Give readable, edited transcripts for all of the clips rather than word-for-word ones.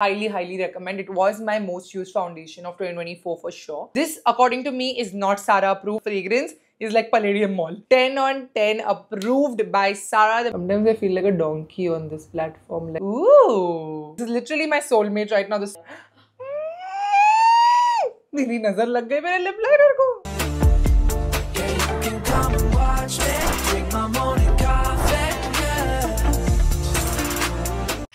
highly recommend. It was my most used foundation of 2024 for sure. This, according to me, is not Sara approved fragrance. Is like Palladium Mall. 10 on 10 approved by Sara. Sometimes I feel like a donkey on this platform. Like, ooh. This is literally my soulmate right now. This मेरी नजर लग गई मेरे lip liner को.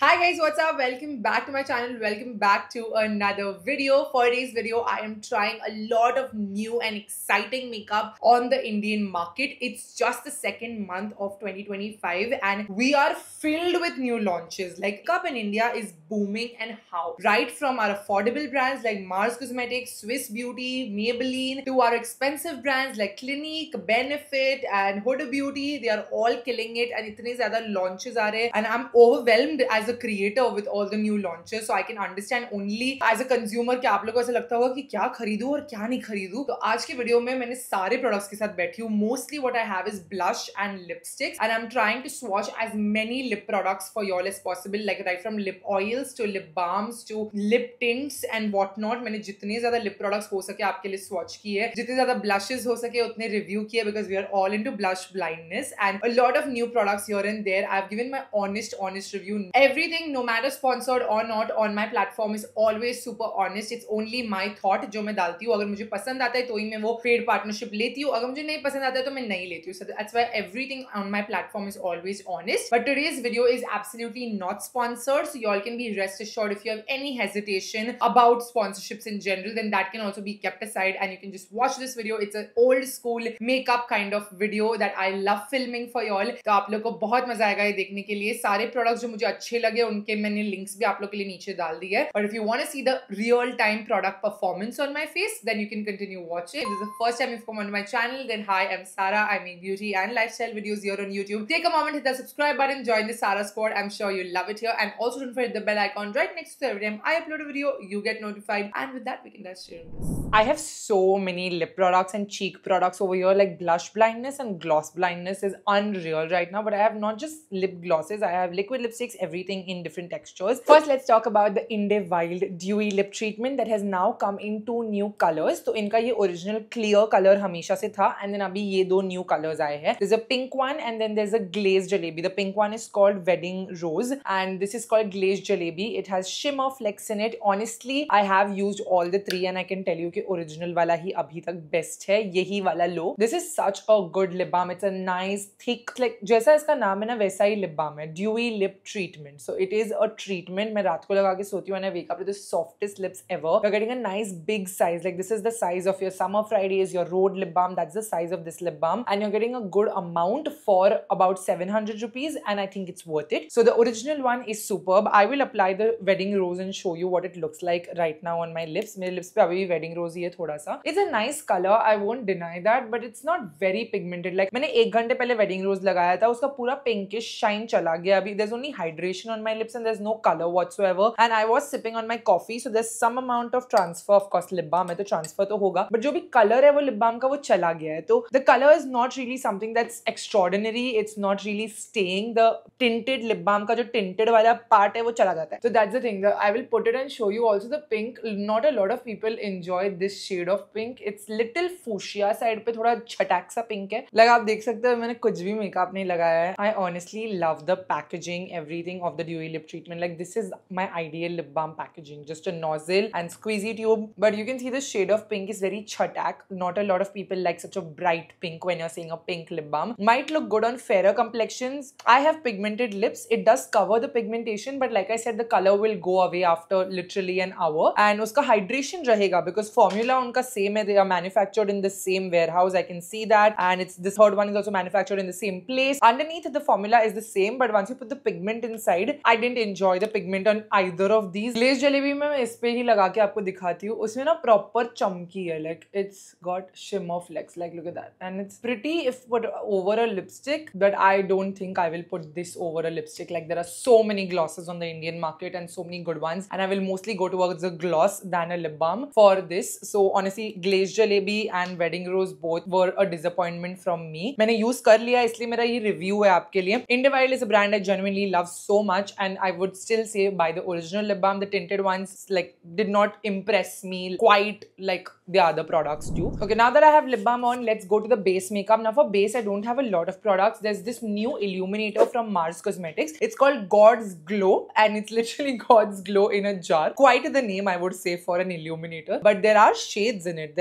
Hi guys, what's up? Welcome back to my channel. Welcome back to another video. For today's video, I am trying a lot of new and exciting makeup on the Indian market. It's just the second month of 2025 and we are filled with new launches. Like, makeup in India is booming, and how? Right from our affordable brands like Mars Cosmetics, Swiss Beauty, Maybelline, to our expensive brands like Clinique, Benefit and Huda Beauty. They are all killing it and itne zyada launches are rahe and I'm overwhelmed as a creator with all the new launches, so I can understand only as a consumer कि आप लोगों को ऐसा लगता होगा कि क्या खरीदूं और क्या नहीं खरीदूं. तो आज के वीडियो में मैंने सारे प्रोडक्ट्स के साथ बैठी हूँ. Mostly what I have is blush and lipsticks and I'm trying to swatch as many lip products for y'all as possible, like right from lip oils to lip balms to lip tints and whatnot. मैंने जितने ज्यादा lip products हो सके आपके लिए swatch किए, जितने ज्यादा blushes हो सके उतने review किए, because we are all into blush blindness and a lot of new products here and there. I've given my honest review. Everything, no matter sponsored or not, on my platform is always super honest. It's only my thought जो मैं डालती हूँ. अगर मुझे पसंद आता है तो ही मैं वो paid partnership लेती हूँ, अगर मुझे नहीं पसंद आता है तो मैं नहीं लेती हूँ. So that's why everything on my platform is always honest. But today's video is absolutely not sponsored, so y'all can be rest assured if you have any hesitation about sponsorships in general, then that can also be kept aside and you can just watch this video. It's an old school makeup kind of video that I love filming for y'all. तो आप लोग को बहुत मजा आएगा ये देखने के लिए. सारे प्रोडक्ट्स जो मुझे अच्छे लगे उनके मैंने लिंक्स भी आप लोग के लिए नीचे डाल दिए है. But if you want to see the real time product performance on my face, then you can continue watching. If this is the first time you've come onto my channel, then hi, I'm Sara. I make beauty and lifestyle videos here on YouTube. Take a moment, hit the subscribe button, join the Sara squad. I'm sure you'll love it here. And also don't forget the bell icon right next to every time I upload a video, you get notified. And with that, we can dive straight into this. I have so many lip products and cheek products over here. Like, blush blindness and gloss blindness is unreal right now. But I have not just lip glosses, I have liquid lipsticks, everything in different textures. First, let's talk about the Inde Wild Dewy Lip Treatment that has now come in 2 new colors. तो इनका ये original clear color हमेशा से था and then अभी ये 2 new colors आए हैं. There's a pink one and then there's a glazed jalebi. The pink one is called Wedding Rose and this is called glazed jalebi. It has shimmer flecks in it. Honestly, I have used all the 3 and I can tell you कि original वाला ही अभी तक best है. यही वाला लो. This is such a good lip balm. It's a nice thick, like जैसा इसका नाम है ना वैसा ही lip balm है. Dewy Lip Treatment. So it is a treatment. मैं रात को लगा के सोती हूँ and I wake up with the softest lips ever. You're getting a nice big size. Like, this is the size of your Summer Fridays, your road lip balm. That's the size of this lip balm and you're getting a good amount for about 700 rupees and I think it's worth it. So the original one is superb. I will apply the Wedding Rose and show you what it looks like right now on my lips. मेरे lips पे अभी भी Wedding Rose ही है थोड़ा सा. It's a nice color. I won't deny that, but it's not very pigmented. Like, मैंने 1 घंटे पहले Wedding Rose लगाया था, उसका पूरा pinkish shine चला गया. अभी there's only hydration on my lips and there's no color whatsoever. And I was sipping on my coffee, so there's some amount of transfer. Of course, lip balm है तो transfer तो होगा, but जो भी color है वो lip balm का वो चला गया है. तो the color is not really something that's extraordinary. It's not really staying. The tinted lip balm का जो tinted वाला part है वो चला जाता है. So that's the thing. I will put it and show you also the pink. Not a lot of people enjoy this shade of pink. It's little fuchsia side पे थोड़ा छटाक सा pink है. like आप देख सकते हो मैंने कुछ भी makeup नहीं लगाया है. I honestly love the packaging, everything of the Dewy Lip Treatment. Like, this is my ideal lip balm packaging. Just a nozzle and squeezy tube. But you can see the shade of pink is very chatak. Not a lot of people like such a bright pink when you're saying a pink lip balm. Might look good on fairer complexions. I have pigmented lips. It does cover the pigmentation, but like I said, the color will go away after literally an hour. And uska hydration rahega because formula unka same hai. They are manufactured in the same warehouse. I can see that. And it's this third one is also manufactured in the same place. Underneath, the formula is the same, but once you put the pigment inside, I didn't enjoy the pigment on either of these. Glazed jalebi में मैं इस पे ही लगा के आपको दिखाती हूँ. उसमें ना proper चमकी है. Like, it's got shimmer flecks. Like, look at that. And it's pretty if put over a lipstick, but I don't think I will put this over a lipstick. Like, there are so many glosses on the Indian market and so many good ones, and I will mostly go towards a gloss than a lip balm for this. So honestly, glazed jalebi and Wedding Rose both were a disappointment from me. मैंने use कर लिया इसलिए मेरा ये review है आपके लिए. Inde Wild is a brand I genuinely love so much. and I would still say buy the original lip balm. The tinted ones like did not impress me quite like the other products do. Okay, now that I have lip balm on, let's go to the base makeup. Now for base, I don't have a lot of products. There's this new illuminator from Mars Cosmetics. It's called God's Glow, and it's literally God's Glow in a jar. Quite the name, I would say, for an illuminator. But there are shades in it.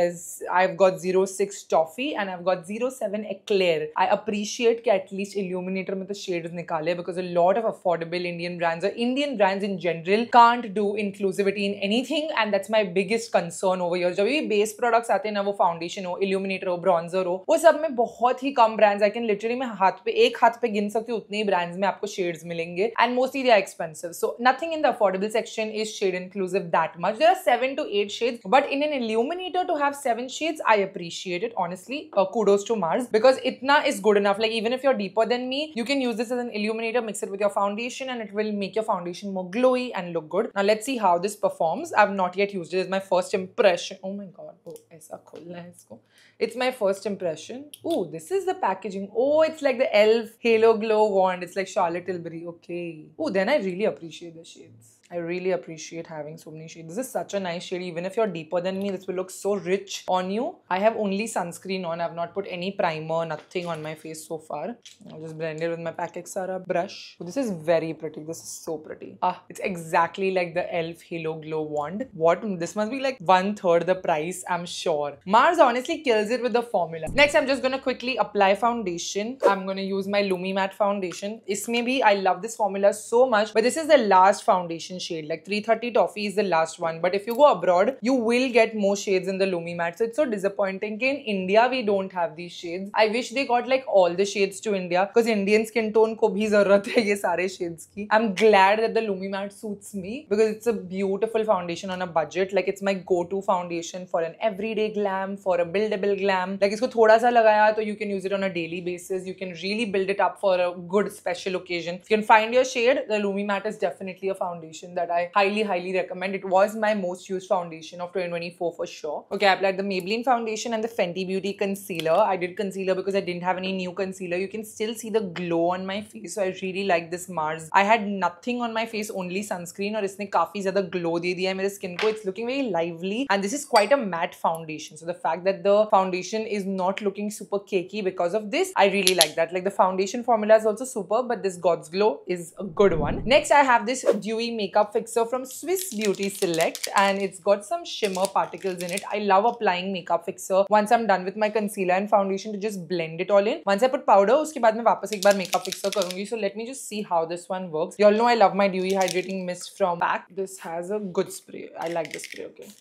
I've got 06 Toffee and I've got 07 Eclair. I appreciate that at least illuminator mein to shades nikale, because a lot of affordable Indian brands or Indian brands in general can't do inclusivity in anything, and that's my biggest concern over here. जब भी base products आते हैं ना, वो foundation हो, illuminator हो, bronzer हो, वो सब में बहुत ही कम brands. I can literally मैं एक हाथ पे गिन सकती हूँ उतने ही brands में आपको shades मिलेंगे, and mostly they are expensive. So nothing in the affordable section is shade inclusive that much. There are 7 to 8 shades, but in an illuminator to have 7 shades, I appreciate it honestly. Kudos to Mars, because itna is good enough. Like even if you're deeper than me, you can use this as an illuminator, mix it with your foundation, and it will make your foundation more glowy and look good. Now let's see how this performs. I've not yet used it. It's my first impression. Oh my god. Oh, aisa khulna hai isko. It's my first impression. Oh, this is the packaging. Oh, it's like the e.l.f. Halo Glow wand. It's like Charlotte Tilbury. Okay. Oh, then I really appreciate the shades. I really appreciate having so many shades. This is such a nice shade. Even if you're deeper than me, this will look so rich on you. I have only sunscreen on. I've not put any primer, nothing on my face so far. I'll just blend it with my Pack Exara brush. Oh, this is very pretty. This is so pretty. Ah, it's exactly like the e.l.f. Halo Glow wand. What? This must be like 1/3 the price, I'm sure. Mars honestly kills it with the formula. Next, I'm just going to quickly apply foundation. I'm going to use my Lumi Matte foundation. Isme bhi, I love this formula so much. But this is the last foundation shade. Like 330 Toffee is the last one. But if you go abroad, you will get more shades in the Lumi Matte. So it's so disappointing that in India, we don't have these shades. I wish they got like all the shades to India, because Indian skin tone ko bhi zarurat hai ye sare shades ki. I'm glad that the Lumi Matte suits me, because it's a beautiful foundation on a budget. Like it's my go-to foundation for an everyday glam, for a buildable glam. Like isko thoda sa lagaya to you can use it on a daily basis. You can really build it up for a good special occasion. If you can find your shade, the Lumi Matte is definitely a foundation that I highly recommend. It was my most used foundation of 2024 for sure. Okay, I applied the Maybelline foundation and the Fenty Beauty concealer. I did concealer because I didn't have any new concealer. You can still see the glow on my face, so I really like this Mars. I had nothing on my face, only sunscreen, और इसने काफी ज़्यादा glow दे दिया है मेरे skin को. It's looking very lively, and this is quite a matte foundation. So the fact that the foundation is not looking super cakey because of this, I really like that. Like the foundation formula is also super, but this God's Glow is a good one. Next, I have this dewy makeup fixer from Swiss Beauty Select, and it's got some shimmer particles in it. I love applying makeup fixer once I'm done with my concealer and foundation to just blend it all in. Once I put powder, उसके बाद मैं वापस एक बार makeup fixer करूँगी. So let me just see how this one works. You all know I love my dewy hydrating mist from PAC. This has a good spray. I like the spray. Okay.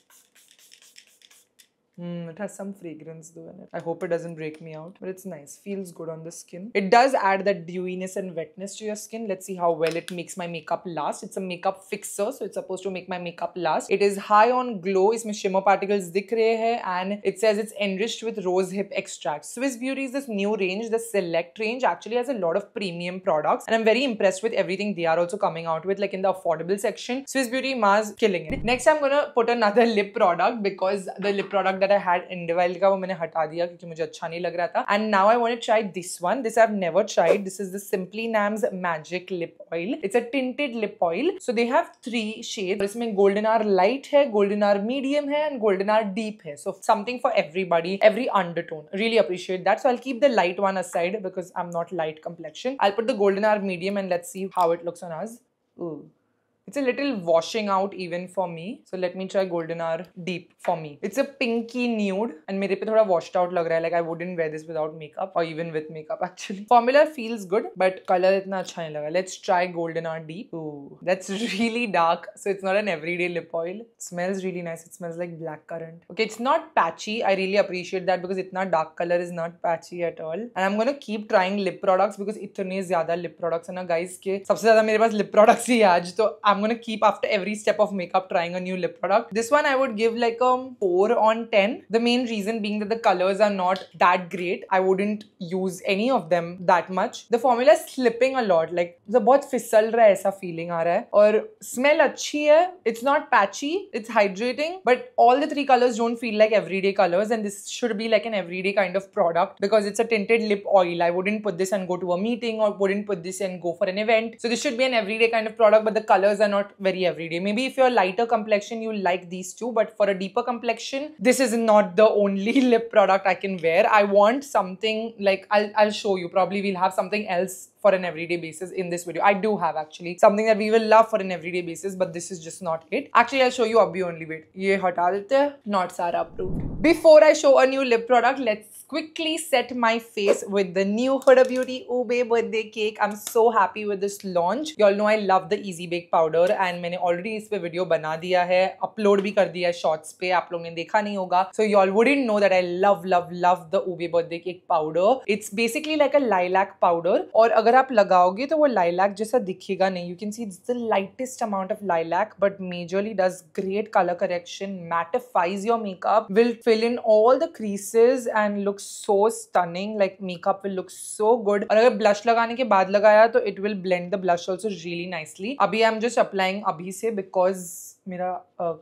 It has some fragrance though in it. I hope it doesn't break me out, but it's nice. Feels good on the skin. It does add that dewiness and wetness to your skin. Let's see how well it makes my makeup last. It's a makeup fixer, so it's supposed to make my makeup last. It is high on glow. इसमें shimmer particles दिख रहे हैं, and it says it's enriched with rose hip extract. Swiss Beauty is this new range. The Select range actually has a lot of premium products, and I'm very impressed with everything they are also coming out with. Like in the affordable section, Swiss Beauty, Mars, killing it. Next, I'm gonna put another lip product, because the lip product that I had Indewell का वो मैंने हटा दिया क्योंकि मुझे अच्छा नहीं लग रहा था. And now I want to try this one. This I've never tried. This is the Simply Nam's Magic Lip Oil. It's a tinted lip oil. So they have 3 shades. इसमें Golden Hour Light है, Golden Hour Medium है, and Golden Hour Deep है. So something for everybody, every undertone. Really appreciate that. So I'll keep the light one aside because I'm not light complexion. I'll put the Golden Hour Medium and let's see how it looks on us. Ooh. It's a little washing out even for me. So let me try Golden Hour Deep for me. It's a pinky nude and मेरे पे थोड़ा washed out लग रहा है. Like I wouldn't wear this without makeup or even with makeup actually. Formula feels good, but color इतना अच्छा नहीं लगा. Let's try Golden Hour Deep. Ooh, that's really dark. So it's not an everyday lip oil. It smells really nice. It smells like blackcurrant. Okay, it's not patchy. I really appreciate that because इतना dark color is not patchy at all. And I'm gonna keep trying lip products because इतने ज़्यादा lip products है ना guys के सबसे ज़्यादा मेरे पास lip products ही है आज. तो I'm gonna keep after every step of makeup trying a new lip product. This one I would give like a 4 on 10. The main reason being that the colors are not that great. I wouldn't use any of them that much. The formula is slipping a lot. Like the बहुत फिसल रहा है ऐसा feeling आ रहा है. और smell अच्छी है. It's not patchy. It's hydrating. But all the three colors don't feel like everyday colors, and this should be like an everyday kind of product because it's a tinted lip oil. I wouldn't put this and go to a meeting, or wouldn't put this and go for an event. So this should be an everyday kind of product, but the colors are not very everyday. Maybe if you're a lighter complexion, you like these two, but for a deeper complexion, this is not the only lip product I can wear. I want something like, I'll show you. Probably we'll have something else for an everyday basis in this video. I do have actually something that we will love for an everyday basis, but this is just not it. Actually, I'll show you abhi only. Wait, ye hata dete hain. Not Sara approved. Before I show a new lip product, let's quickly set my face with the new Huda Beauty Ube birthday cake. I'm so happy with this launch. You all know I love the Easy Bake powder, and मैंने already इस पे video बना दिया है, upload भी कर दिया है shorts पे. आप लोगों ने देखा नहीं होगा. So you all wouldn't know that I love the Ube birthday cake powder. It's basically like a lilac powder, और अगर आप लगाओगे तो वो lilac जैसा दिखेगा नहीं. You can see it's the lightest amount of lilac, but majorly does great color correction, mattifies your makeup, will fill in all the creases and looks so stunning. Like makeup will look so good. और अगर blush लगाने के बाद लगाया तो it will blend the blush also really nicely. अभी I'm just applying अभी से because मेरा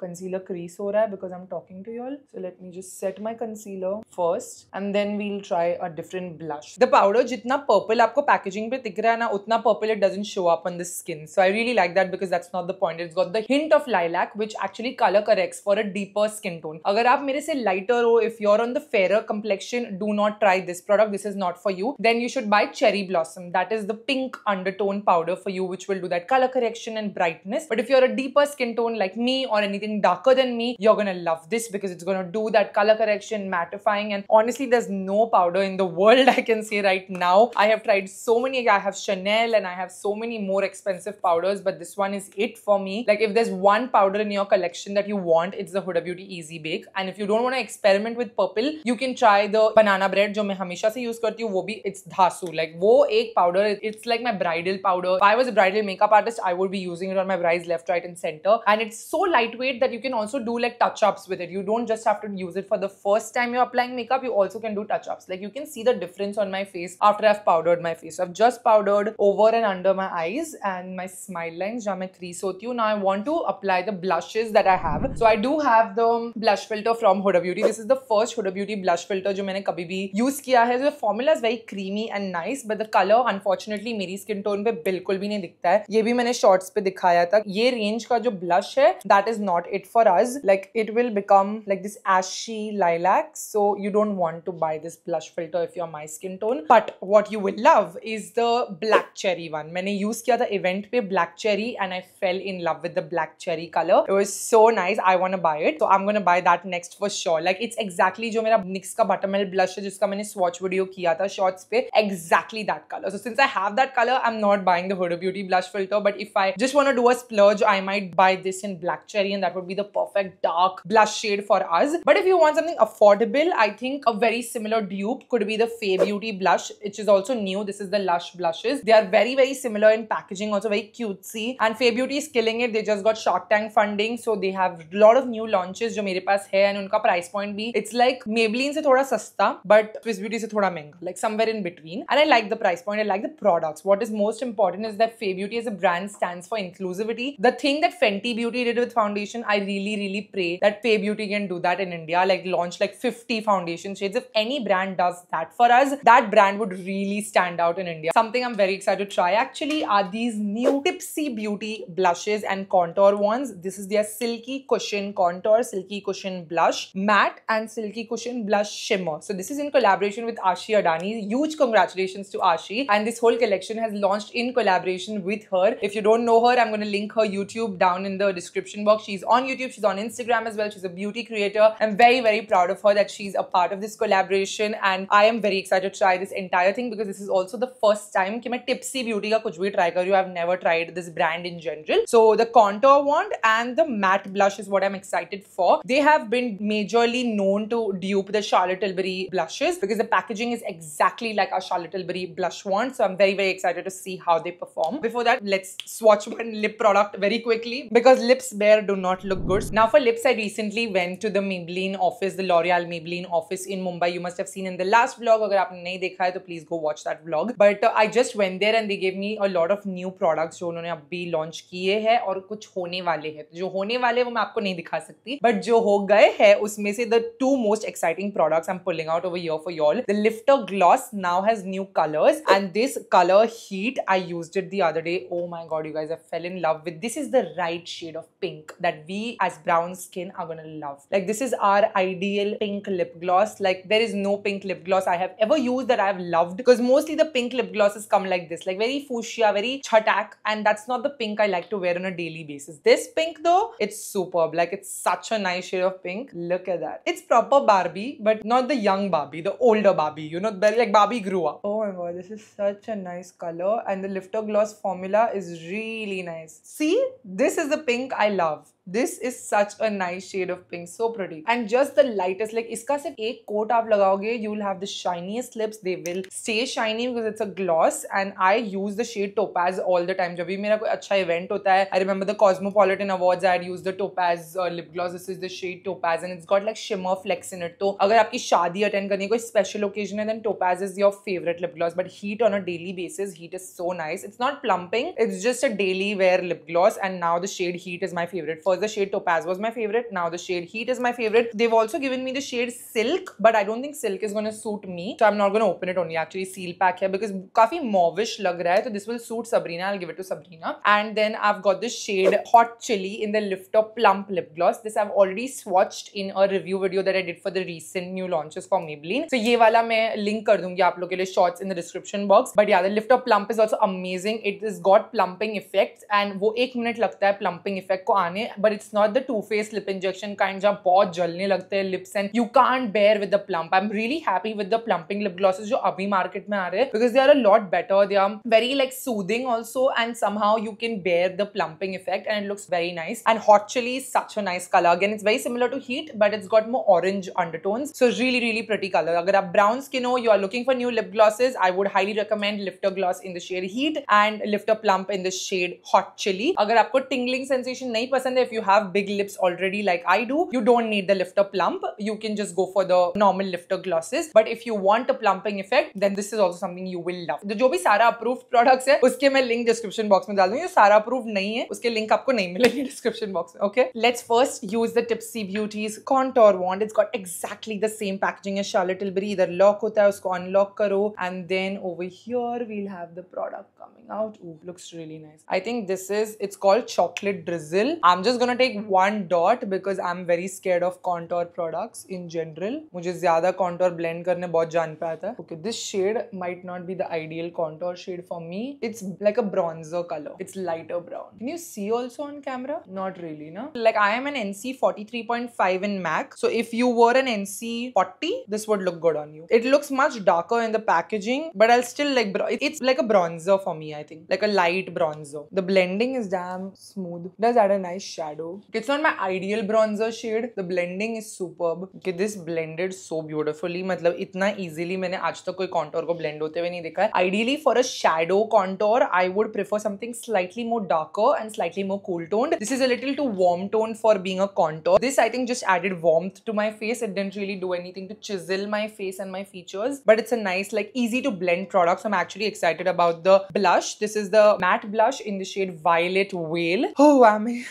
concealer crease हो रहा है because I'm talking to you all. So let me just set my concealer first and then we'll try a different blush. The powder जितना purple आपको packaging पे दिख रहा है ना, उतना purple it doesn't show up on the skin. So I really like that because that's not the point. It's got the hint of lilac which actually color corrects for a deeper skin tone. अगर आप मेरे से lighter हो, if you're on the fairer complexion, do not try this product. This is not for you. Then you should buy Cherry Blossom. That is the pink undertone powder for you which will do that color correction and brightness. But if you're a deeper skin tone like me or anything darker than me, you're gonna love this because it's gonna do that color correction, mattifying, and honestly there's no powder in the world I can say right now. I have tried so many. I have Chanel and I have so many more expensive powders, but this one is it for me. Like if there's one powder in your collection that you want, it's the Huda Beauty Easy Bake. And if you don't want to experiment with purple, you can try the banana bread जो मैं हमेशा से use करती हूँ. वो भी it's Dhasu. Like वो एक powder, it's like my bridal powder. If I was a bridal makeup artist, I would be using it on my brides left, right, and center. And it's so lightweight that you can also do like touch-ups with it. You don't just have to use it for the first time you're applying makeup. You also can do touch-ups. Like you can see the difference on my face after I've powdered my face. So I've just powdered over and under my eyes and my smile lines जहाँ मैं crease होती हूँ. Now I want to apply the blushes that I have. So I do have the blush filter from Huda Beauty. This is the first Huda Beauty blush filter जो मैंने कभी भी use किया है. So the formula is very creamy and nice, but the color unfortunately मेरी skin tone पे बिल्कुल भी नहीं दिखता है. ये भी मैंने shorts पे दिखाया था. ये range का जो blush है, that is not it for us. Like it will become like this ashy lilac, so you don't want to buy this blush filter if you're my skin tone. But what you will love is the black cherry one. मैंने use किया था event पे black cherry and I fell in love with the black cherry color. It was so nice. I want to buy it, so I'm gonna buy that next for sure. Like it's exactly जो मेरा NYX का buttermilk blush है जिसका मैंने swatch video किया था shorts पे, exactly that color. So since I have that color, I'm not buying the Huda Beauty blush filter. But if I just want to do a splurge, I might buy this in black cherry, and that would be the perfect dark blush shade for us. But if you want something affordable, I think a very similar dupe could be the Fay Beauty blush, which is also new. This is the Lush blushes. They are very similar in packaging, also very cutesy. And Fay Beauty is killing it. They just got Shark Tank funding, so they have a lot of new launches जो मेरे पास है, and उनका price point भी it's like Maybelline से थोड़ा सस्ता, but Swiss Beauty से थोड़ा महंगा, like somewhere in between. And I like the price point. I like the products. What is most important is that Fay Beauty as a brand stands for inclusivity. The thing that Fenty Beauty did with foundation, I really pray that Fay Beauty can do that in India, like launch like 50 foundation shades. If any brand does that for us, that brand would really stand out in India. Something I'm very excited to try actually are these new Tipsy Beauty blushes and contour ones. This is their Silky Cushion Contour, Silky Cushion Blush Matte, and Silky Cushion Blush Shimmer. So this is in collaboration with Aashi Adani. Huge congratulations to Aashi, and this whole collection has launched in collaboration with her. If you don't know her, I'm going to link her YouTube down in the description description box. She's on YouTube, she's on Instagram as well. She's a beauty creator. I'm very, very proud of her that she's a part of this collaboration, and I am very excited to try this entire thing because this is also the first time कि मैं Tipsy Beauty का कुछ भी try कर रही हूँ. I've never tried this brand in general. So the contour wand and the matte blush is what I'm excited for. They have been majorly known to dupe the Charlotte Tilbury blushes because the packaging is exactly like our Charlotte Tilbury blush wand. So I'm very, very excited to see how they perform. Before that, let's swatch one lip product very quickly because lips bare do not look good. Now for lips, I recently went to the Maybelline office, the L'Oreal Maybelline office in Mumbai. You must have seen in the last vlog. अगर आपने नहीं देखा है तो please go watch that vlog. But I just went there and they gave me a lot of new products जो उन्होंने अभी launch किए हैं और कुछ होने वाले हैं. जो होने वाले वो मैं आपको नहीं दिखा सकती. But जो हो गए हैं उसमें से the two most exciting products I'm pulling out over here for y'all. The Lifter Gloss now has new colors, and this color Heat, I used it the other day. Oh my god, you guys, I fell in love with this. Is the right shade of pink that we as brown skin are gonna love. Like this is our ideal pink lip gloss. Like there is no pink lip gloss I have ever used that I have loved, because mostly the pink lip glosses come like this, like very fuchsia, very chatak, and that's not the pink I like to wear on a daily basis. This pink though, it's superb. Like it's such a nice shade of pink. Look at that. It's proper Barbie, but not the young Barbie, the older Barbie, you know, like Barbie grew up. Oh my god, this is such a nice color, and the Lifter Gloss formula is really nice. See, this is the pink I love. This is such a nice shade of pink, so pretty, and just the lightest. Like इसका सिर्फ एक coat आप लगाओगे, you will have the shiniest lips. They will stay shiny because it's a gloss, and I use the shade Topaz all the time. जब भी मेरा कोई अच्छा event होता है, I remember the Cosmopolitan Awards, I had used the Topaz lip gloss. This is the shade Topaz, and it's got like shimmer flecks in it. तो अगर आपकी शादी attend करनी है, कोई special occasion है, then Topaz is your favorite lip gloss. But Heat on a daily basis, Heat is so nice. It's not plumping. It's just a daily wear lip gloss, and now the shade Heat is my favorite. First the shade Topaz was my favorite. Now the shade Heat is my favorite. They've also given me the shade Silk, but I don't think Silk is going to suit me. So I'm not going to open it only. Actually, seal pack here because काफी mauvish लग रहा है. So this will suit Sabrina. I'll give it to Sabrina. And then I've got the shade Hot Chili in the Lifter Plump Lip Gloss. This I've already swatched in a review video that I did for the recent new launches for Maybelline. So ये वाला मैं link कर दूँगी आप लोगों के लिए shorts in the description box. But yeah, the Lifter Plump is also amazing. It has got plumping effects, and वो 1 minute लगता है plumping effect को आने. But it's not the Too Faced lip injection kind जहाँ बहुत जलने लगते हैं lips and you can't bear with the plump. I'm really happy with the plumping lip glosses जो अभी market में आ रहे हैं because they are a lot better. They are very like soothing also, and somehow you can bear the plumping effect, and it looks very nice. And Hot Chili is such a nice color. Again, it's very similar to Heat, but it's got more orange undertones. So really, really pretty color. अगर आप brown skin हो, you are looking for new lip glosses, I would highly recommend Lifter Gloss in the shade Heat and Lifter Plump in the shade Hot Chili. अगर आपको tingling sensation नहीं पसंद है, if you have big lips already like I do, you don't need the Lifter Plump. You can just go for the normal Lifter glosses. But if you want a plumping effect, then this is also something you will love. जो भी सारा approved products है, उसके मैं link description box में डाल दूँगी. जो सारा approved नहीं है, उसके link आपको नहीं मिलेंगे description box में. Okay? Let's first use the Tipsy Beauty's contour wand. It's got exactly the same packaging as Charlotte Tilbury. इधर lock होता है, उसको unlock करो, and then over here we'll have the product coming out. Ooh, looks really nice. I think it's called Chocolate Drizzle. I'm just gonna take one dot because I'm very scared of contour products in general. मुझे ज़्यादा contour blend करने बहुत जान पे आता है. Okay, this shade might not be the ideal contour shade for me. It's like a bronzer color. It's lighter brown. Can you see also on camera? Not really, no? Like I am an NC 43.5 in MAC. So if you were an NC 40, this would look good on you. It looks much darker in the packaging, but I'll still like, it's like a bronzer for me, I think. Like a light bronzer. The blending is damn smooth. It does add a nice shadow. It's not my ideal bronzer shade. The blending is superb. Okay, this blended so beautifully. मतलब इतना easily मैंने आज तक कोई contour को blend होते हुए नहीं देखा है. Ideally for a shadow contour, I would prefer something slightly more darker and slightly more cool toned. This is a little too warm toned for being a contour. This I think just added warmth to my face. It didn't really do anything to chisel my face and my features. But it's a nice, like easy to blend product. So I'm actually excited about the blush. This is the matte blush in the shade Violet Whale. Oh, I'm a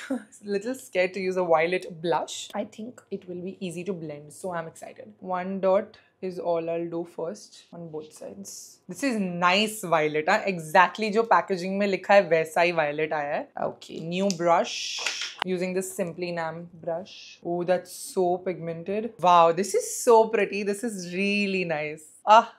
little scared to use a violet blush. I think it will be easy to blend. So I'm excited. One dot is all I'll do first on both sides. This is nice violet. Exactly जो packaging में लिखा है वैसा ही violet आया है. Okay, new brush. Using this Simply Nam brush. Oh, that's so pigmented. Wow, this is so pretty. This is really nice.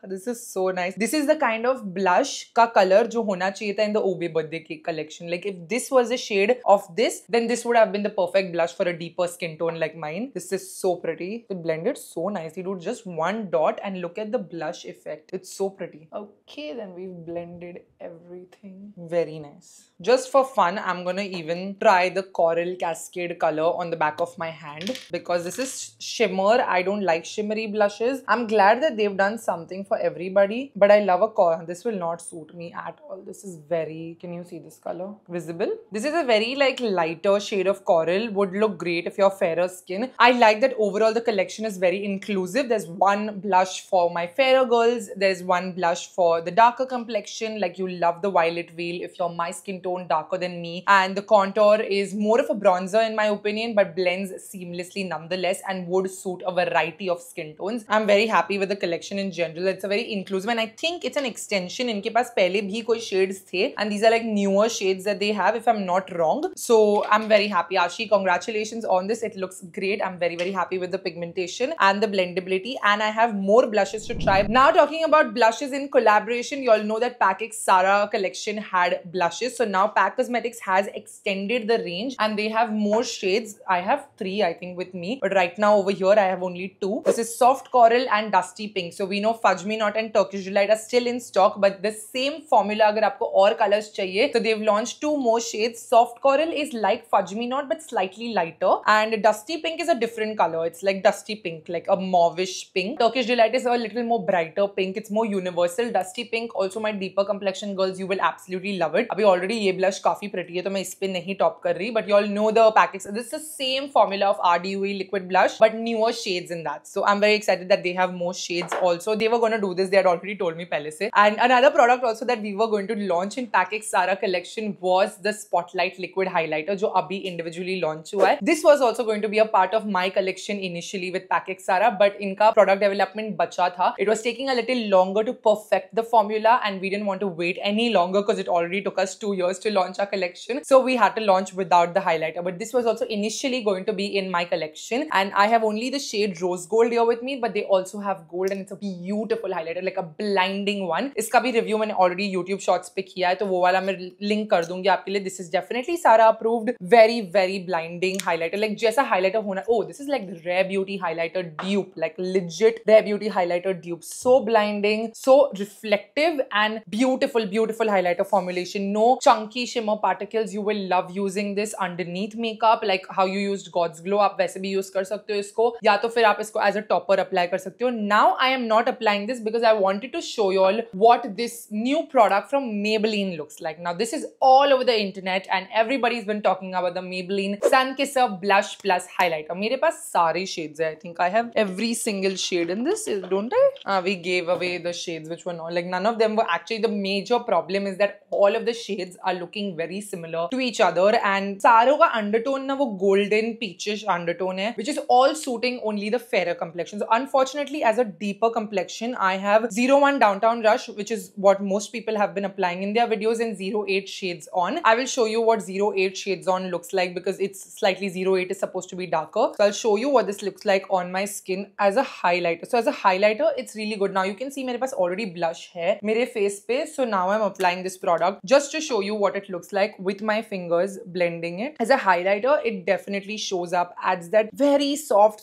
This is so nice. This is the kind of blush का color जो होना चाहिए था in the OB birthday cake collection. Like if this was a shade of this, then this would have been the perfect blush for a deeper skin tone like mine. This is so pretty. It blended so nicely, dude. Just one dot and look at the blush effect. It's so pretty. Okay, then we've blended everything. Very nice. Just for fun, I'm gonna even try the Coral Cascade color on the back of my hand because this is shimmer. I don't like shimmery blushes. I'm glad that they've done something for everybody, but I love a coral. This will not suit me at all. This is very, can you see this color? Visible? This is a very like lighter shade of coral. Would look great if you're fairer skin. I like that overall the collection is very inclusive. There's one blush for my fairer girls. There's one blush for the darker complexion. Like you love the violet veil if you're my skin tone darker than me, and the contour is more of a bronzer in my opinion, but blends seamlessly nonetheless and would suit a variety of skin tones. I'm very happy with the collection in general. It's a very inclusive and I think it's an extension. इनके पास पहले भी कोई shades थे and these are like newer shades that they have if I'm not wrong. So I'm very happy. Ashi, congratulations on this. It looks great. I'm very happy with the pigmentation and the blendability, and I have more blushes to try. Now talking about blushes in collaboration, you all know that PAC X Sara collection had blushes. So now PAC Cosmetics has extended the range and they have more shades. I have 3 I think with me, but right now over here I have only 2. This is Soft Coral and Dusty Pink. So we know Fudge Me Not and Turkish Delight are still in stock, but the same formula अगर आपको और colors चाहिए, so they've launched 2 more shades. Soft Coral is like Fudge Me Not but slightly lighter, and Dusty Pink is a different color. It's like Dusty Pink, like a mauvish pink. Turkish Delight is a little more brighter pink. It's more universal. Dusty Pink, also my deeper complexion girls, you will absolutely love it. अभी already ये blush काफी pretty है तो मैं इस पे नहीं top कर रही, but you all know the PAC X. This is the same formula of RDUE liquid blush but newer shades in that. So I'm very excited that they have more shades also. They were going to do this. They had already told me पहले से. And another product also that we were going to launch in PAC X Sara collection was the Spotlight liquid highlighter जो अभी individually launch हुआ है. This was also going to be a part of my collection initially with PAC X Sara, but इनका product development बचा था. It was taking a little longer to perfect the formula and we didn't want to wait any longer because it already took us 2 years to launch our collection. So we had to launch without the highlighter, but this was also initially going to be in my collection, and I have only the shade Rose Gold here with me, but they also have gold and it's a beautiful highlighter, like a blinding one. इसका भी review मैंने already YouTube shorts पे किया है तो वो वाला मैं link कर दूंगी आपके लिए. This is definitely Sara approved, very blinding highlighter, like जैसा highlighter होना. Oh, this is like the Rare Beauty highlighter dupe, like legit Rare Beauty highlighter dupe. So blinding, so reflective and beautiful highlighter formulation. No chunky shimmer particles. You will love using this underneath makeup, like how you used God's Glow. आप वैसे भी use कर सकते हो इसको, या तो फिर आप इसको as a topper apply कर सकते हो. Now I am not applying this because I wanted to show you all what this new product from Maybelline looks like. Now this is all over the internet and everybody's been talking about the Maybelline Sun Kisser Blush Plus Highlighter. मेरे पास सारे shades है. I think I have every single shade in this, don't I? We gave away the shades which were not, like none of them were actually. The major problem is that all of the shades are looking very similar to each other, and सारों का undertone ना वो golden peachish undertone है, which is all suiting only the fairer complexion. So unfortunately, as a deeper complexion, I have 01 Downtown Rush, which is what most people have been applying in their videos, and 08 Shades On. I will show you what 08 Shades On looks like because it's slightly 08 is supposed to be darker. So I'll show you what this looks like on my skin as a highlighter. So as a highlighter, it's really good. Now you can see मेरे पास already blush है मेरे face पे. So now I'm applying this product just to show you what it looks like with my fingers, blending it. As a highlighter, it definitely shows up, adds that very soft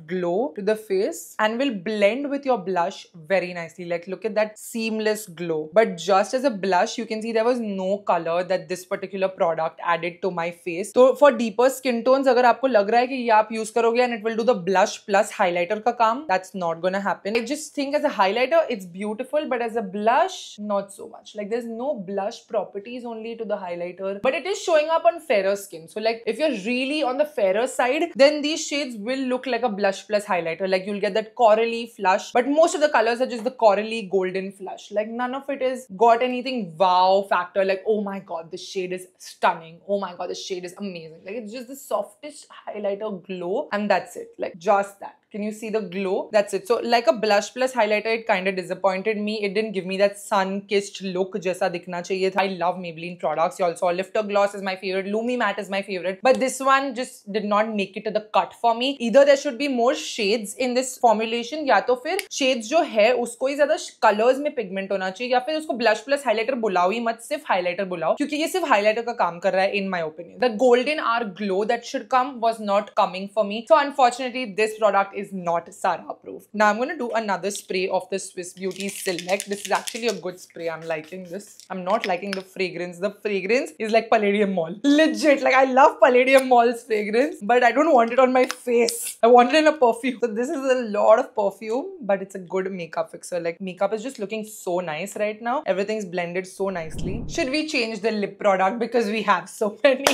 glow to the face and will blend with your blush very nicely. Like look at that seamless glow. But just as a blush, you can see there was no color that this particular product added to my face. So for deeper skin tones, अगर आपको लग रहा है कि ये आप use करोगे and it will do the blush plus highlighter का काम, that's not gonna happen. I just think as a highlighter, it's beautiful, but as a blush, not so much. Like there's no blush properties only to the highlighter, but it is showing up on fairer skin. So like if you're really on the fairer side, then these shades will look like a blush plus highlighter. Like you'll get that corally flush, but most of the colors are just the corally golden flush. Like none of it is got anything wow factor. Like, oh my god, this shade is stunning. Oh my god, this shade is amazing. Like it's just the softest highlighter glow and that's it. Like just that. Can you see the glow? That's it. So like a blush plus highlighter, it kind of disappointed me. It didn't give me that sun-kissed look jaisa dikhna chahiye tha. I love Maybelline products. Also, Lifter Gloss is my favorite. Lumi Matte is my favorite. But this one just did not make it to the cut for me. Either there should be more shades in this formulation, या तो फिर shades जो है उसको ही ज़्यादा colors में pigment होना चाहिए, या फिर उसको blush plus highlighter बुलाओ ही मत, सिर्फ highlighter बुलाओ, क्योंकि ये सिर्फ highlighter का काम कर रहा है in my opinion. The golden hour glow that should come was not coming for me. So unfortunately, this product is not Sara approved. Now I'm going to do another spray of the Swiss Beauty Select. This is actually a good spray. I'm liking this. I'm not liking the fragrance. The fragrance is like Palladium Mall. Legit. Like I love Palladium Mall's fragrance, but I don't want it on my face. I want it in a perfume. So this is a lot of perfume, but it's a good makeup fixer. Like makeup is just looking so nice right now. Everything's blended so nicely. Should we change the lip product because we have so many?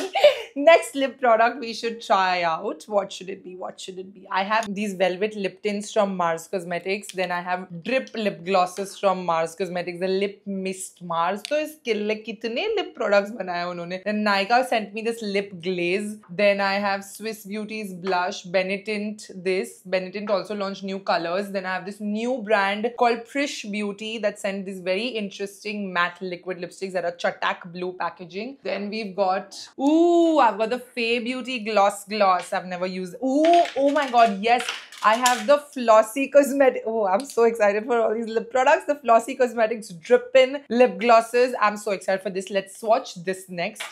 Next lip product we should try out. What should it be? What should it be? I have these velvet lip tints from Mars Cosmetics. Then I have drip lip glosses from Mars Cosmetics. The lip mist Mars. So इसके लिए कितने lip products बनाए उन्होंने. Then Nykaa sent me this lip glaze. Then I have Swiss Beauty's blush. Benetint this. Benetint also launched new colors. Then I have this new brand called Prish Beauty that sent these very interesting matte liquid lipsticks that are Chatak blue packaging. Then we've got, ooh, I've got the Fay Beauty Gloss. I've never used. Ooh, oh my god, yes. I have the Flossy Cosmetics. Oh, I'm so excited for all these lip products. The Flossy Cosmetics Drippin' lip glosses. I'm so excited for this. Let's swatch this next.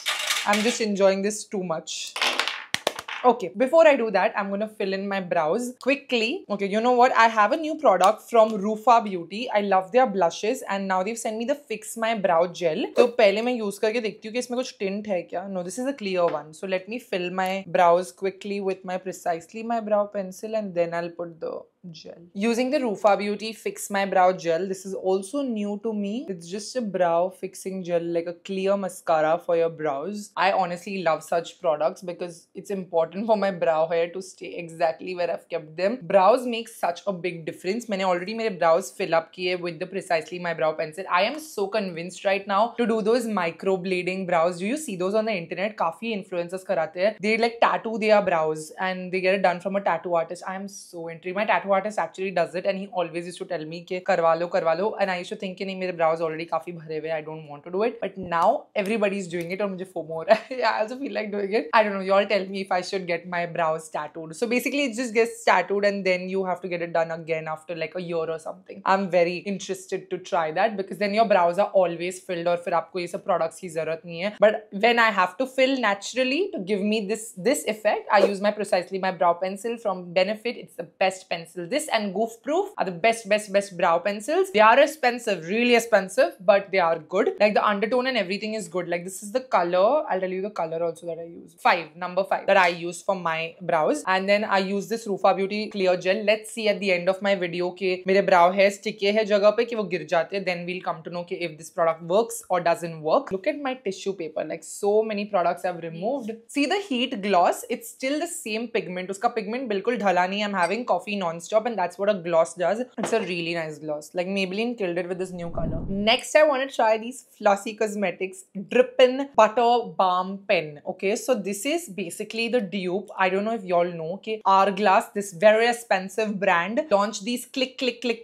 I'm just enjoying this too much. Okay, before I do that, I'm gonna fill in my brows quickly. Okay, you know what? I have a new product from Rufa Beauty. I love their blushes and now they've sent me the Fix My Brow Gel. So पहले मैं use करके देखती हूँ कि इसमें कुछ tint है क्या? No, this is a clear one. So let me fill my brows quickly with my Precisely My Brow pencil and then I'll put the gel. Using the Rufa Beauty Fix My Brow Gel. This is also new to me. It's just a brow fixing gel, like a clear mascara for your brows. I honestly love such products because it's important for my brow hair to stay exactly where I've kept them. Brows make such a big difference. मैंने already मेरे brows fill up किए with the Precisely My Brow pencil. I am so convinced right now to do those microblading brows. Do you see those on the internet? काफी influencers कराते हैं. They like tattoo their brows and they get it done from a tattoo artist. I am so intrigued. My tattoo artist actually does it and he always used to tell me कि करवा लो and I used to think कि नहीं मेरे brows already काफी भरे हुए, I don't want to do it, but now everybody's doing it और मुझे FOMO हो रहा है. I also feel like doing it. I don't know, you all tell me if I should get my brows tattooed. So basically it just gets tattooed and then you have to get it done again after like a year or something. I'm very interested to try that because then your brows are always filled और फिर आपको ये सब products की जरूरत नहीं है. But when I have to fill naturally to give me this effect, I use my Precisely My Brow pencil from Benefit. It's the best pencil. This and Goof Proof are the best brow pencils. They are expensive, really expensive, but they are good. Like the undertone and everything is good. Like this is the color. I'll tell you the color also that I use. Number 5 that I use for my brows. And then I use this Rufa Beauty Clear Gel. Let's see at the end of my video कि मेरे brow hairs टिके हैं जगह पे कि वो गिर जाते हैं. Then we'll come to know कि if this product works or doesn't work. Look at my tissue paper. Like so many products I've removed. See the heat gloss. It's still the same pigment. उसका pigment बिल्कुल ढला नहीं. I'm having coffee non-stop and that's what a gloss does. It's a really nice gloss. Like Maybelline killed it with this new color. Next, I want to try these Flossy Cosmetics Drippin' Butter Balm Pen. Okay, so this is basically the dupe. I don't know if y'all know. Okay, Hourglass, this very expensive brand, launched these click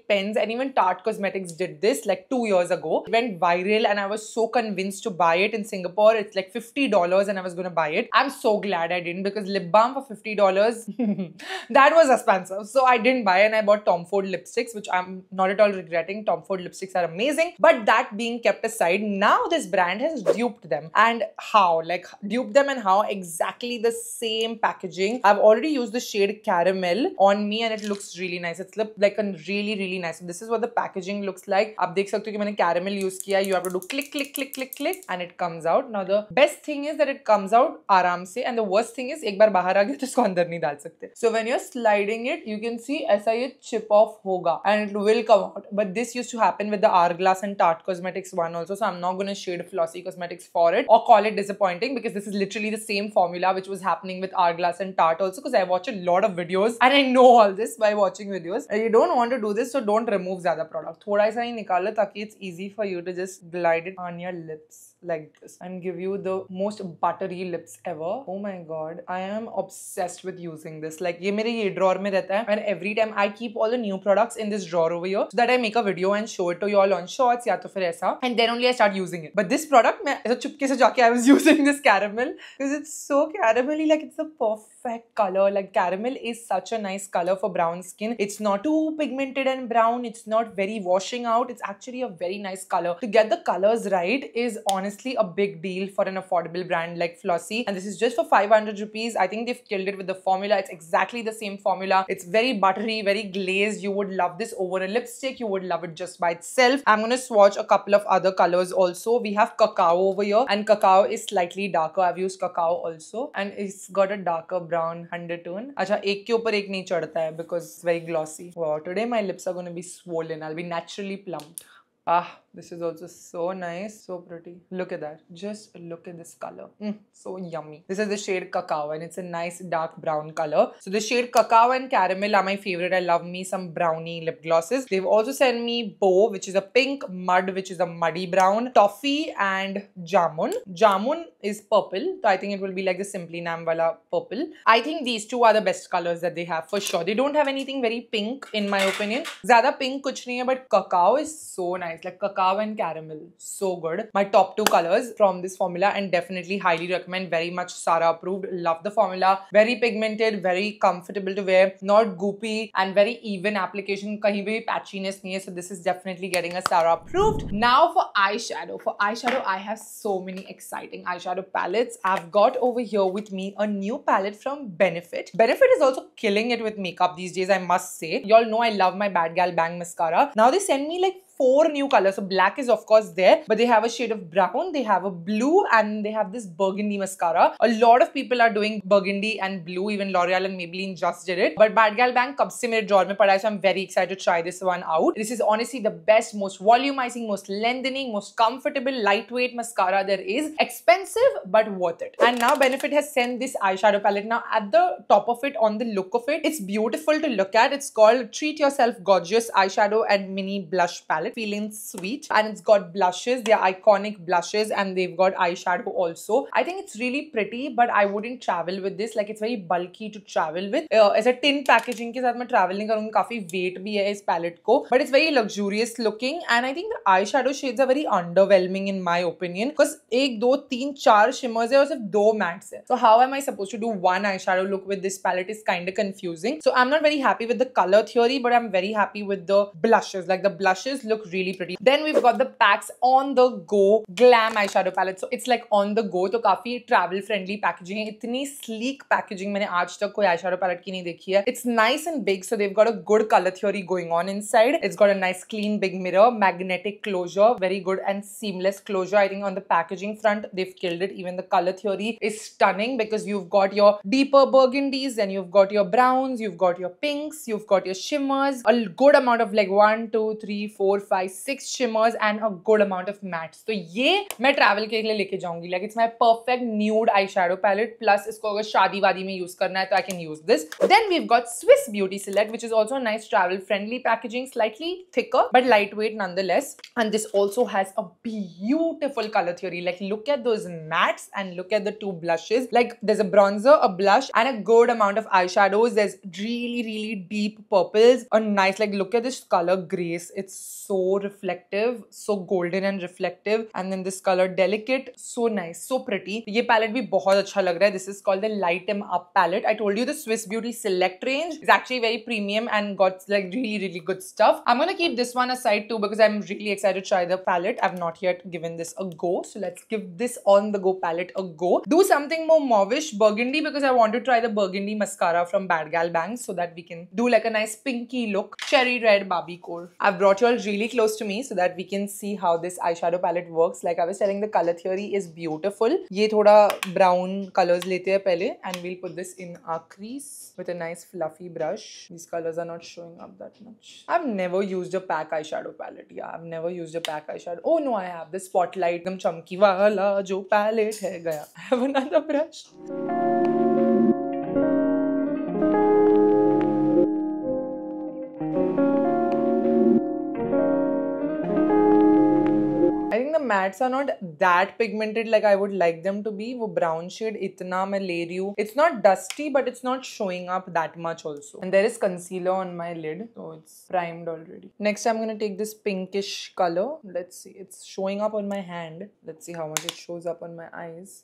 pens, and even Tarte Cosmetics did this like 2 years ago. It went viral and I was so convinced to buy it in Singapore. It's like $50 and I was gonna buy it. I'm so glad I didn't because lip balm for $50 that was expensive. So I didn't buy it and I bought Tom Ford lipsticks, which I'm not at all regretting. Tom Ford lipsticks are amazing. But that being kept aside, now this brand has duped them. And how? Like duped them and how? Exactly the same packaging. I've already used the shade Caramel on me and it looks really nice. It's like a really nice. So this is what the packaging looks like. आप देख सकते हो कि मैंने Caramel use किया. You have to do click and it comes out. Now the best thing is that it comes out आराम से and the worst thing is एक बार बाहर आ गया तो इसको अंदर नहीं डाल सकते. So when you're sliding it, you can see ऐसा ये chip off होगा and it will come out. But this used to happen with the Hourglass and Tarte Cosmetics one also. So I'm not going to shade Flossy Cosmetics for it or call it disappointing because this is literally the same formula which was happening with Hourglass and Tarte also because I watch a lot of videos and I know all this by watching videos. You don't want to do this, so don't remove ज़्यादा product. थोड़ा सा ही निकालो ताकि it's easy for you to just glide it on your lips. like this and give you the most buttery lips ever. Oh my god, I am obsessed with using this. Like ये मेरे ये drawer में रहता है, and every time I keep all the new products in this drawer over here so that I make a video and show it to you all on shorts या तो फिर ऐसा, and then only I start using it. But this product मैं ऐसा चुपके से जाके I was using this caramel because it's so caramelly, like it's the perfect color. Like caramel is such a nice color for brown skin. It's not too pigmented and brown, it's not very washing out, it's actually a very nice color. To get the colors right is honestly a big deal for an affordable brand like Flossy, and this is just for 500 rupees. I think they've killed it with the formula. It's exactly the same formula. It's very buttery, very glazed. You would love this over a lipstick. You would love it just by itself. I'm gonna swatch a couple of other colors also. We have cacao over here, and cacao is slightly darker. I've used cacao also, and it's got a darker brown undertone. अच्छा, एक के ऊपर एक नहीं चढ़ता है because it's very glossy. Wow, today my lips are gonna be swollen. I'll be naturally plumped. Ah, this is also so nice, so pretty. Look at that. Just look at this color. So yummy. This is the shade Cacao, and it's a nice dark brown color. So the shade Cacao and Caramel are my favorite. I love me some brownie lip glosses. They've also sent me Bow, which is a pink, Mud, which is a muddy brown, Toffee, and Jamun. Jamun is purple, so I think it will be like the Simply Nam wala purple. I think these two are the best colors that they have for sure. They don't have anything very pink in my opinion. Zyada pink kuch nahi hai, but Cacao is so nice. Like Cacao and Caramel, so good. My top two colors from this formula, and definitely highly recommend. Very much Sara approved. Love the formula. Very pigmented, very comfortable to wear, not goopy, and very even application. Kahin bhi patchiness nahi hai, so this is definitely getting a Sara approved. Now for eyeshadow. For eyeshadow, I have so many exciting eyeshadow palettes. I've got over here with me a new palette from Benefit. Benefit is also killing it with makeup these days, I must say. Y'all know I love my Bad Gal Bang mascara. Now they send me like 4 new colors. So black is of course there, but they have a shade of brown, they have a blue, and they have this burgundy mascara. A lot of people are doing burgundy and blue, even L'Oreal and Maybelline just did it. But Bad Gal Bang kab se mere drawer mein pada hai, so I'm very excited to try this one out. This is honestly the best, most volumizing, most lengthening, most comfortable, lightweight mascara there is. Expensive, but worth it. And now Benefit has sent this eyeshadow palette. Now at the top of it, on the look of it, it's beautiful to look at. It's called Treat Yourself Gorgeous Eyeshadow and Mini Blush Palette. Feeling sweet, and it's got blushes. They're iconic blushes, and they've got eyeshadow also. I think it's really pretty, but I wouldn't travel with this. Like it's very bulky to travel with. As a tin packaging के साथ मैं travel नहीं करूँगी. काफी weight भी है इस palette को, but it's very luxurious looking, and I think the eyeshadow shades are very underwhelming in my opinion because 1, 2, 3, 4 shimmers है और सिर्फ 2 mattes है. So how am I supposed to do one eyeshadow look with this palette is kind of confusing. So I'm not very happy with the color theory, but I'm very happy with the blushes. Like the blushes look really pretty. Then we've got the PAX On The Go Glam eyeshadow palette. So it's like on the go, तो काफी travel friendly packaging है. इतनी sleek packaging मैंने आज तक कोई eyeshadow palette की नहीं देखी है. It's nice and big, so they've got a good color theory going on inside. It's got a nice clean big mirror, magnetic closure, very good and seamless closure. I think on the packaging front they've killed it. Even the color theory is stunning because you've got your deeper burgundies, and you've got your browns, you've got your pinks, you've got your shimmers, a good amount of like 1, 2, 3, 4, 5, 6 shimmers, and a good amount of mattes. तो ये मैं travel के लिए लेके जाऊंगी. Like it's my perfect nude eyeshadow palette. Plus इसको अगर शादी वादी में use करना है तो I can use this. Then we've got Swiss Beauty Select, which is also a nice travel friendly packaging, slightly thicker but lightweight nonetheless. And this also has a beautiful color theory. Like look at those mattes and look at the 2 blushes. Like there's a bronzer, a blush, and a good amount of eyeshadows. There's really deep purples. A nice, like look at this color grace. It's so reflective, so golden and reflective, and then this color delicate, so nice, so pretty. ये palette भी बहुत अच्छा लग रहा है. This is called the Light 'em Up palette. I told you the Swiss Beauty Select range is actually very premium and got like really good stuff. I'm gonna keep this one aside too because I'm really excited to try the palette. I've not yet given this a go, so let's give this on the go palette a go. Do something more mauvish, burgundy, because I want to try the burgundy mascara from Bad Gal Bang so that we can do like a nice pinky look. Cherry red Barbie core. I've brought you all really close to me so that we can see how this eyeshadow palette works. Like I was telling, the color theory is beautiful. ये थोड़ा brown colors लेते हैं पहले, and we'll put this in our crease with a nice fluffy brush. These colors are not showing up that much. I've never used a PAC eyeshadow palette. Yeah, I've never used a PAC eyeshadow. Oh no, I have the Spotlight एकदम चमकी वाला जो palette है गया. I have another brush. mattes are not that pigmented like I would like them to be. वो brown shade इतना मैं ले रही हूँ. It's not dusty but it's not showing up that much also. And there is concealer on my lid, so it's primed already. Next I'm gonna take this pinkish color. Let's see. It's showing up on my hand. Let's see how much it shows up on my eyes.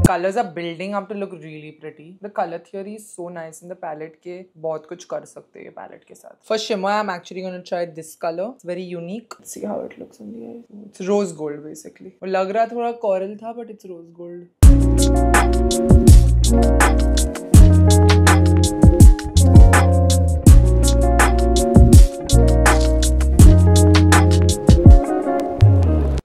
Colors are building up to look really pretty. The color theory is so nice in the palette के बहुत कुछ कर सकते हैं palette के साथ. For shimmer, I'm actually going to try this color. It's very unique. Let's see how it looks on the eyes. It's rose gold basically. वो लग रहा थोड़ा coral था, but it's rose gold.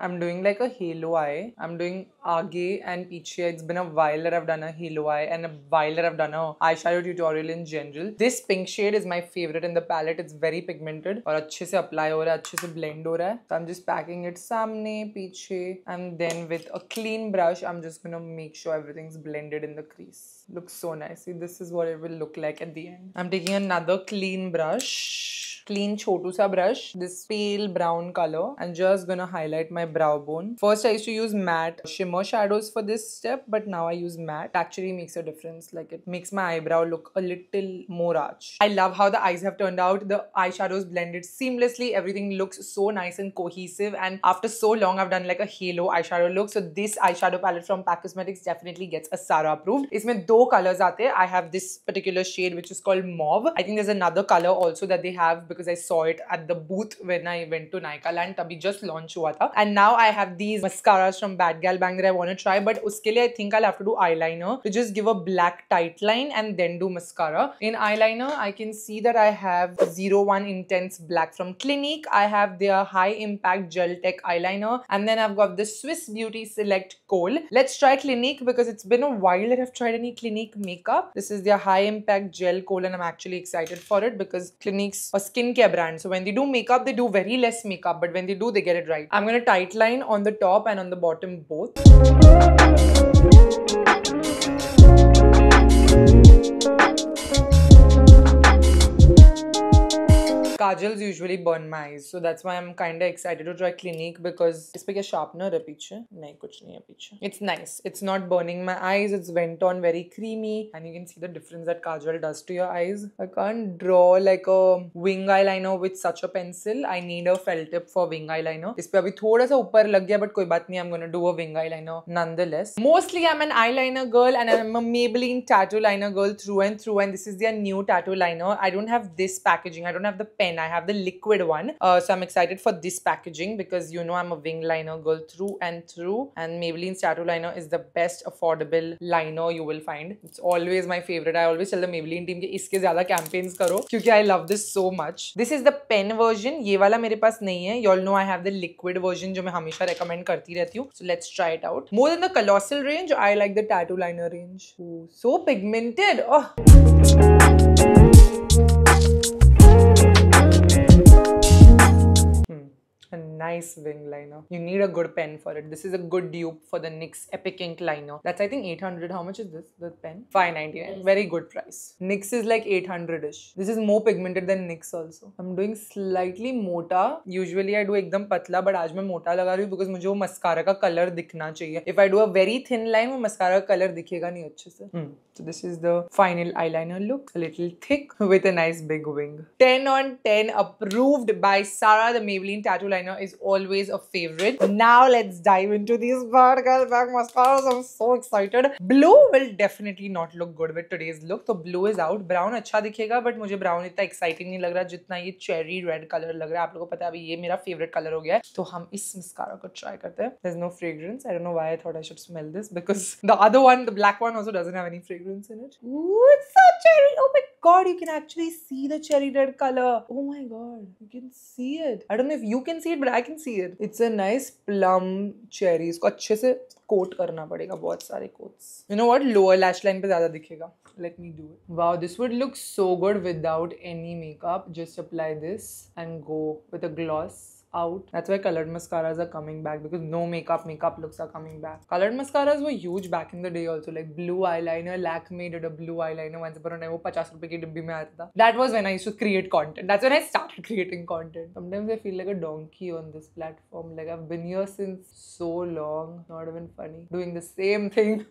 I'm doing like a halo eye. I'm doing aage and piche. It's been a while that I've done a halo eye and a while that I've done a eyeshadow tutorial in general. This pink shade is my favorite in the palette. It's very pigmented और अच्छे से apply हो रहा है, अच्छे से blend हो रहा है. So I'm just packing it सामने, पीछे, and then with a clean brush, I'm just gonna make sure everything's blended in the crease. Looks so nice. See, this is what it will look like at the end. I'm taking another clean brush. Clean chotu sa brush, this pale brown color, and just gonna highlight my brow bone. First I used to use matte shimmer shadows for this step, but now I use matte. It actually makes a difference. Like it makes my eyebrow look a little more arched. I love how the eyes have turned out. The eyeshadows blended seamlessly. Everything looks so nice and cohesive, and after so long I've done like a halo eyeshadow look. So this eyeshadow palette from Pack Cosmetics definitely gets a Sara approved. इसमें दो colors आते हैं. I have this particular shade which is called mauve. I think there's another color also that they have because I saw it at the booth when I went to Nykaa Land. तभी just launch हुआ था. And now I have these mascaras from Bad Gal Bang that I want to try. But उसके लिए I think I'll have to do eyeliner to just give a black tight line and then do mascara. In eyeliner, I can see that I have 01 Intense Black from Clinique. I have their High Impact Gel Tech eyeliner. And then I've got the Swiss Beauty Select Kohl. Let's try Clinique because it's been a while that I've tried any Clinique makeup. This is their High Impact Gel Kohl and I'm actually excited for it because Clinique's a skincare brand. So when they do makeup, they do very less makeup, but when they do, they get it right. I'm going to tight line on the top and on the bottom both. Kajals usually burn my eyes, so that's why I'm kind of excited to try Clinique because इस पे क्या sharpener है पीछे? नहीं कुछ नहीं है पीछे. It's nice. It's not burning my eyes. It's went on very creamy, and you can see the difference that kajal does to your eyes. I can't draw like a wing eyeliner with such a pencil. I need a felt tip for wing eyeliner. इस पे अभी थोड़ा सा ऊपर लग गया, but कोई बात नहीं. I'm gonna do a wing eyeliner nonetheless. Mostly I'm an eyeliner girl, and I'm a Maybelline tattoo liner girl through and through. And this is their new tattoo liner. I don't have this packaging. I don't have the pen. I have the liquid one, so I'm excited for this packaging because you know I'm a wing liner girl through and through, and Maybelline's tattoo liner is the best affordable liner you will find. It's always my favorite. I always tell the Maybelline team कि इसके ज़्यादा campaigns करो क्योंकि I love this so much. This is the pen version. ये वाला मेरे पास नहीं है. You all know I have the liquid version जो मैं हमेशा recommend करती रहती हूँ. So let's try it out. More than the colossal range, I like the tattoo liner range. Ooh, so pigmented. Oh. A nice wing liner. You need a good pen for it. This is a good dupe for the NYX Epic Ink liner. That's I think 800. How much is this? The pen? $5.99. Very good price. NYX is like 800-ish. This is more pigmented than NYX also. I'm doing slightly mota. Usually I do एकदम पतला, but आज मैं मोटा लगा रही हूँ because मुझे वो mascara का color दिखना चाहिए. If I do a very thin line, वो mascara का color दिखेगा नहीं अच्छे से. So this is the final eyeliner look. A little thick with a nice big wing. 10 on 10 approved by Sara. The Maybelline tattoo liner is always a favorite. Now let's dive into these Bad Gal Bang mascaras. I'm so excited. Blue will definitely not look good with today's look. So blue is out. Brown अच्छा दिखेगा, but मुझे brown इतना exciting नहीं लग रहा जितना ये cherry red color लग रहा है. आप लोगों को पता है अभी ये मेरा favorite color हो गया है. तो हम इस mascara को try करते हैं. There's no fragrance. I don't know why I thought I should smell this because the other one, the black one, also doesn't have any fragrance in it. Ooh, it's so cherry. Oh my god, you can actually see the cherry red color. Oh my god, you can see it. I don't know if you can see it, but I can see it. It's a nice plum cherry. इसको अच्छे से coat करना पड़ेगा, बहुत सारे coats. You know what? Lower lash line पे ज़्यादा दिखेगा. Let me do it. Wow, this would look so good without any makeup. Just apply this and go with a gloss. out. That's why colored mascaras are coming back, because no makeup looks are coming back. Colored mascaras were huge back in the day also, like blue eyeliner. Lakme did a blue eyeliner once upon a time. वो 50 रुपए की डिब्बी में आता था. That was when I used to create content. That's when I started creating content. Sometimes I feel like a donkey on this platform. Like I've been here since so long. Not even funny. Doing the same thing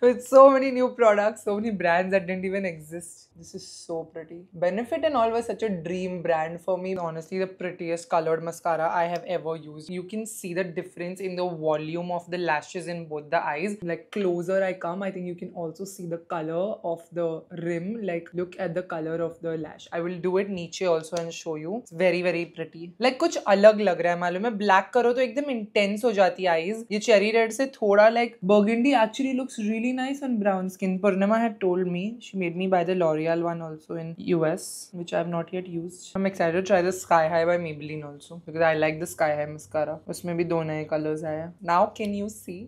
with so many new products, so many brands that didn't even exist. This is so pretty. Benefit and all was such a dream brand for me. Honestly, the prettiest colored mascara I have ever used. You can see the difference in the volume of the lashes in both the eyes. Like closer I come, I think you can also see the color of the rim. Like look at the color of the lash. I will do it niche also and show you. It's very very pretty. Like कुछ अलग लग रहा है मालूम है. Black करो तो एकदम intense हो जाती है eyes. ये cherry red से थोड़ा like burgundy actually looks really nice on brown skin. Purnima had told me, she made me buy the L'Oreal one also in US, which I have not yet used. I'm excited to try the Sky High by Maybelline also, because I like the Sky High mascara. उसमें भी दो नए colors आए हैं. Now can you see?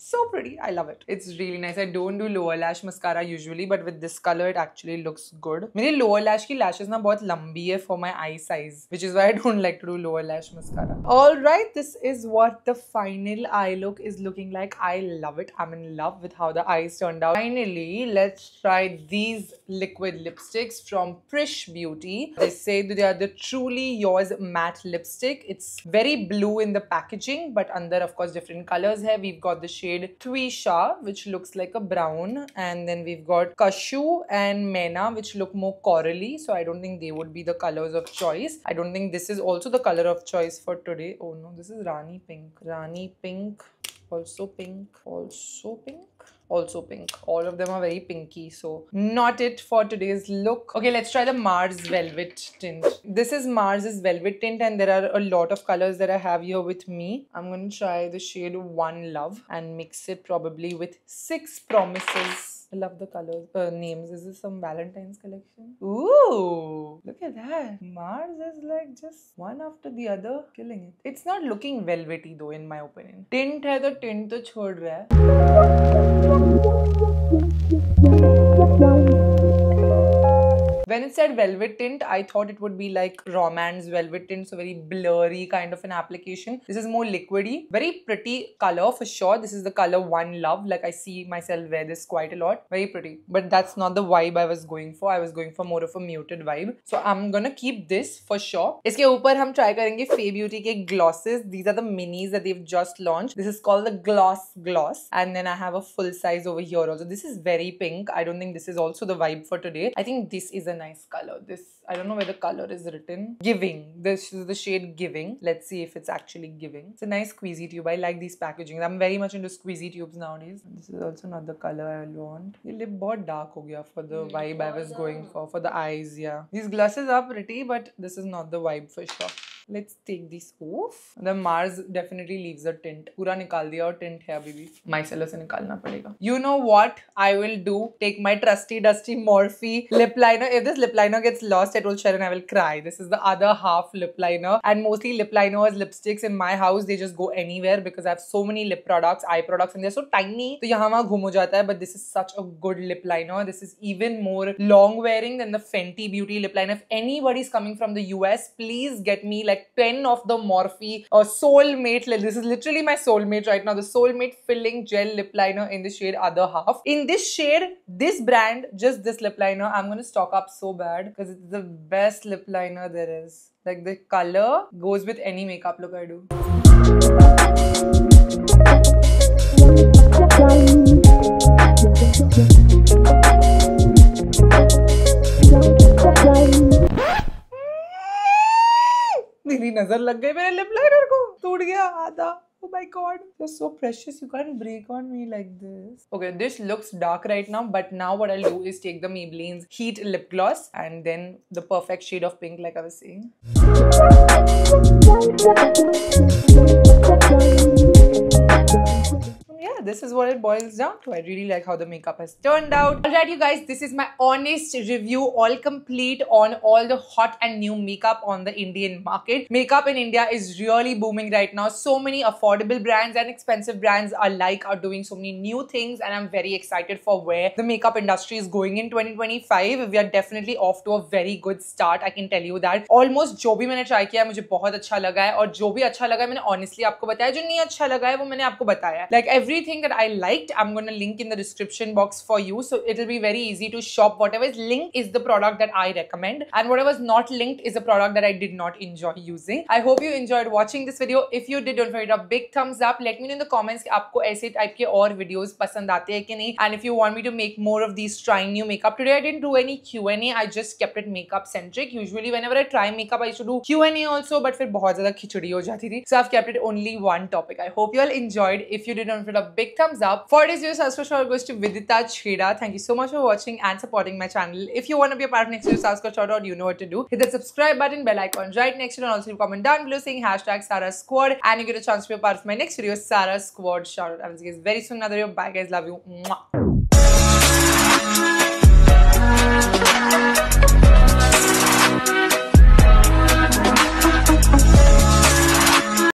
So pretty. I love it. It's really nice. I don't do lower lash mascara usually, but with this color it actually looks good. मेरी lower lash की lashes ना बहुत लंबी है for my eye size, which is why I don't like to do lower lash mascara. Alright, this is what the final eye look is looking like. I love it. I'm in love with how the eyes turned out. Finally, let's try these liquid lipsticks from Prish Beauty. They say they are the truly yours matte lipstick. It's very blue in the packaging, but under of course different colors here. We've got the shade Twisha, which looks like a brown, and then we've got Kashu and Mena, which look more corally, so I don't think they would be the colors of choice. I don't think this is also the color of choice for today. Oh no, this is Rani Pink. Rani Pink, also pink, also pink, also pink. All of them are very pinky, so not it for today's look. Okay, let's try the Mars Velvet Tint. This is Mars's Velvet Tint, and there are a lot of colors that I have here with me. I'm going to try the shade One Love and mix it probably with 6 Promises. I love the colors, names. Is this some Valentine's collection? Ooh, look at that. Mars is like just one after the other, killing it. It's not looking velvety though, in my opinion. Tint hai to tint to chhod raha hai. When it said velvet tint, I thought it would be like Romance velvet tint, so very blurry kind of an application. This is more liquidy. Very pretty color for sure. This is the color One Love. Like I see myself wear this quite a lot. Very pretty. But that's not the vibe I was going for. I was going for more of a muted vibe. So I'm gonna keep this for sure. इसके ऊपर हम try करेंगे Fay Beauty के glosses. These are the minis that they've just launched. This is called the Gloss. And then I have a full size over here also. This is very pink. I don't think this is also the vibe for today. I think this is a nice color. This, I don't know where the color is written. Giving. This is the shade Giving. Let's see if it's actually giving. It's a nice squeezy tube. I like these packaging. I'm very much into squeezy tubes nowadays. This is also not the color I want. This lip बहुत dark हो गया for the vibe I was going for the eyes. Yeah, these glosses are pretty, but this is not the vibe for sure. Let's take this off. The Mars definitely leaves a tint. पूरा निकाल दिया और tint है अभी भी. Micellar से निकालना पड़ेगा. You know what I will do? Take my trusty dusty Morphe lip liner. If this lip liner gets lost, I told Sharon I will cry. This is the other half lip liner. And mostly lip liners, lipsticks in my house, they just go anywhere because I have so many lip products, eye products, and they're so tiny. तो यहाँ वहाँ घूम हो जाता है. But this is such a good lip liner. This is even more long wearing than the Fenty Beauty lip liner. If anybody's coming from the US, please get me like 10 of the Morphe Soulmate. This is literally my soulmate right now. The Soulmate Filling Gel Lip Liner in the shade Other Half. In this shade, this brand, just this lip liner, I'm going to stock up so bad because it's the best lip liner there is. Like the color goes with any makeup look I do. मेरी नजर लग गई मेरे lip liner को, टूट गया आधा. Oh my god, you're so precious. You can't break on me like this. Okay, this looks dark right now, but now what I'll do is take the Maybelline's Heat Lip Gloss and then the perfect shade of pink like I was saying. Yeah, this is what it boils down to. I really like how the makeup has turned out. Alright, you guys, this is my honest review, all complete on all the hot and new makeup on the Indian market. Makeup in India is really booming right now. So many affordable brands and expensive brands alike are doing so many new things, and I'm very excited for where the makeup industry is going in 2025. We are definitely off to a very good start. I can tell you that. Almost जो भी मैंने try किया है मुझे बहुत अच्छा लगा है, और जो भी अच्छा लगा है मैंने honestly आपको बताया, जो नहीं अच्छा लगा है वो मैंने आपको बताया है. Like everything that I liked, I'm gonna link in the description box for you, so it'll be very easy to shop. Whatever is linked is the product that I recommend, and whatever is not linked is a product that I did not enjoy using. I hope you enjoyed watching this video. If you did, don't forget a big thumbs up. Let me know in the comments कि आपको ऐसे type के और videos पसंद आते हैं कि नहीं, and if you want me to make more of these trying new makeup. Today I didn't do any Q&A. I just kept it makeup centric. Usually whenever I try makeup I used to do Q&A also, but फिर बहुत ज़्यादा खिचड़ी हो जाती थी. So I've kept it only one topic. I hope you all enjoyed. If you did, don't forget a big thumbs up. For this video, subscribe shout goes to Vidita Chheda. Thank you so much for watching and supporting my channel. If you want to be a part of next video, subscribe shout out, you know what to do. Hit that subscribe button, bell icon right next to it, and also comment down below saying hashtag Sara Squad, and you get a chance to be a part of my next video, Sara Squad shout out. I will see you guys very soon. Another video. Bye guys, love you. Mwah.